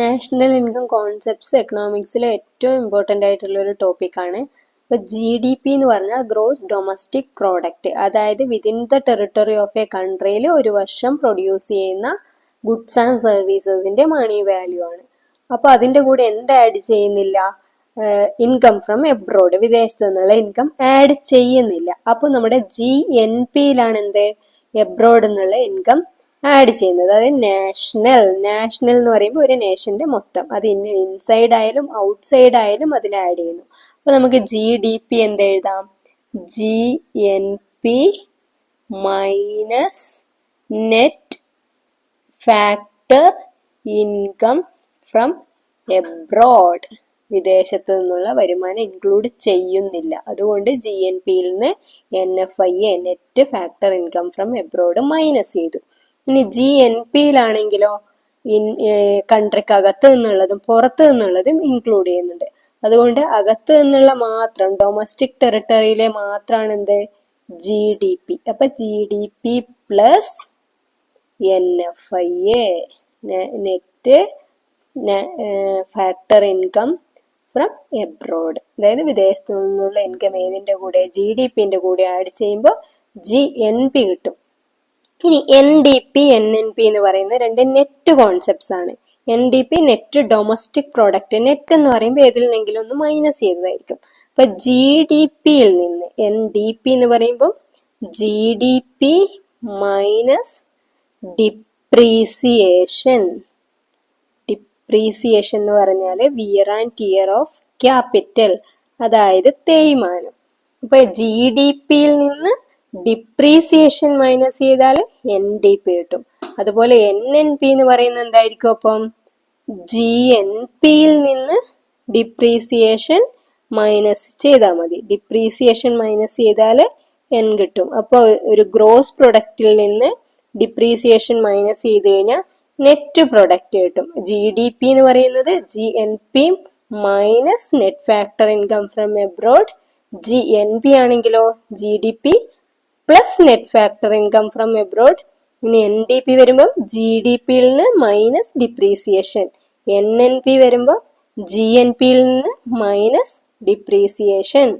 National income concepts എക്കണോമിക്സിലെ ഏറ്റവും important ആയിട്ടുള്ള ഒരു ടോപ്പിക്കാണ്. ഇപ്പോൾ GDP എന്ന് പറഞ്ഞാൽ ഗ്രോസ് ഡൊമസ്റ്റിക് പ്രോഡക്റ്റ്, അതായത് within the territory of a കൺട്രിയിൽ ഒരു വർഷം പ്രൊഡ്യൂസ് ചെയ്യുന്ന ഗുഡ്സ് ആൻഡ് സർവീസസിന്റെ മണി വാല്യൂ ആണ്. അപ്പോൾ അതിൻ്റെ കൂടെ എന്ത് ആഡ് ചെയ്യുന്നില്ല? ഇൻകം ഫ്രം എബ്രോഡ്, വിദേശത്തു നിന്നുള്ള ഇൻകം ആഡ് ചെയ്യുന്നില്ല. അപ്പോൾ നമ്മുടെ GNPയിലാണ് എന്ത് എബ്രോഡ് എന്നുള്ള ഇൻകം ആഡ് ചെയ്യുന്നത്. അതായത് നാഷണൽ എന്ന് പറയുമ്പോൾ ഒരു നേഷന്റെ മൊത്തം, അത് ഇൻസൈഡ് ആയാലും ഔട്ട്സൈഡ് ആയാലും അതിൽ ആഡ് ചെയ്യുന്നു. അപ്പൊ നമുക്ക് GDP എന്ത് എഴുതാം? GNP minus net factor income from abroad, വിദേശത്തു നിന്നുള്ള വരുമാനം ഇൻക്ലൂഡ് ചെയ്യുന്നില്ല. അതുകൊണ്ട് GNPയിൽ നിന്ന് NFIA, net factor income from abroad minus ചെയ്തു. ഇനി GNPയിലാണെങ്കിലോ കൺട്രിക്ക് അകത്ത് നിന്നുള്ളതും പുറത്ത് നിന്നുള്ളതും ഇൻക്ലൂഡ് ചെയ്യുന്നുണ്ട്. അതുകൊണ്ട് അകത്ത് നിന്നുള്ള മാത്രം, ഡൊമസ്റ്റിക് ടെറിട്ടറിയിലെ മാത്രമാണ് എന്ത്? GDP. അപ്പൊ GDP plus NFIA, net factor income from abroad, അതായത് വിദേശത്തു നിന്നുള്ള ഇൻകം ഏതിന്റെ കൂടെ? GDPന്റെ കൂടെ ആഡ് ചെയ്യുമ്പോൾ GNP കിട്ടും. ഇനി NDP, NNP എന്ന് പറയുന്ന രണ്ട് നെറ്റ് കോൺസെപ്റ്റ്സ് ആണ്. NDP net domestic product, net എന്ന് പറയുമ്പോൾ ഏതിൽ നിന്നെങ്കിലും ഒന്ന് മൈനസ് ചെയ്തതായിരിക്കും. അപ്പൊ GDPയിൽ നിന്ന് NDP എന്ന് പറയുമ്പോൾ GDP മൈനസ് ഡിപ്രീസിയേഷൻ. ഡിപ്രീസിയേഷൻ എന്ന് പറഞ്ഞാൽ wear and tear of capital, അതായത് തേയ്മാനം. അപ്പൊ GDPയിൽ നിന്ന് ഡിപ്രീസിയേഷൻ മൈനസ് ചെയ്താൽ NDP കിട്ടും. അതുപോലെ NNP എന്ന് പറയുന്നത് എന്തായിരിക്കും? അപ്പം GNPയിൽ നിന്ന് ഡിപ്രീസിയേഷൻ മൈനസ് ചെയ്താൽ മതി. ഡിപ്രീസിയേഷൻ മൈനസ് ചെയ്താൽ N കിട്ടും. അപ്പോൾ ഒരു ഗ്രോസ് പ്രൊഡക്റ്റിൽ നിന്ന് ഡിപ്രീസിയേഷൻ മൈനസ് ചെയ്ത് കഴിഞ്ഞാൽ നെറ്റ് പ്രൊഡക്റ്റ് കിട്ടും. GDP എന്ന് പറയുന്നത് GNP minus net factor income from abroad. GNP ആണെങ്കിലോ GDP plus net factor income from abroad. ഇനി NDP വരുമ്പോൾ GDPയിൽ നിന്ന് മൈനസ് ഡിപ്രീസിയേഷൻ. NNP വരുമ്പോൾ GNPയിൽ നിന്ന് മൈനസ് ഡിപ്രീസിയേഷൻ.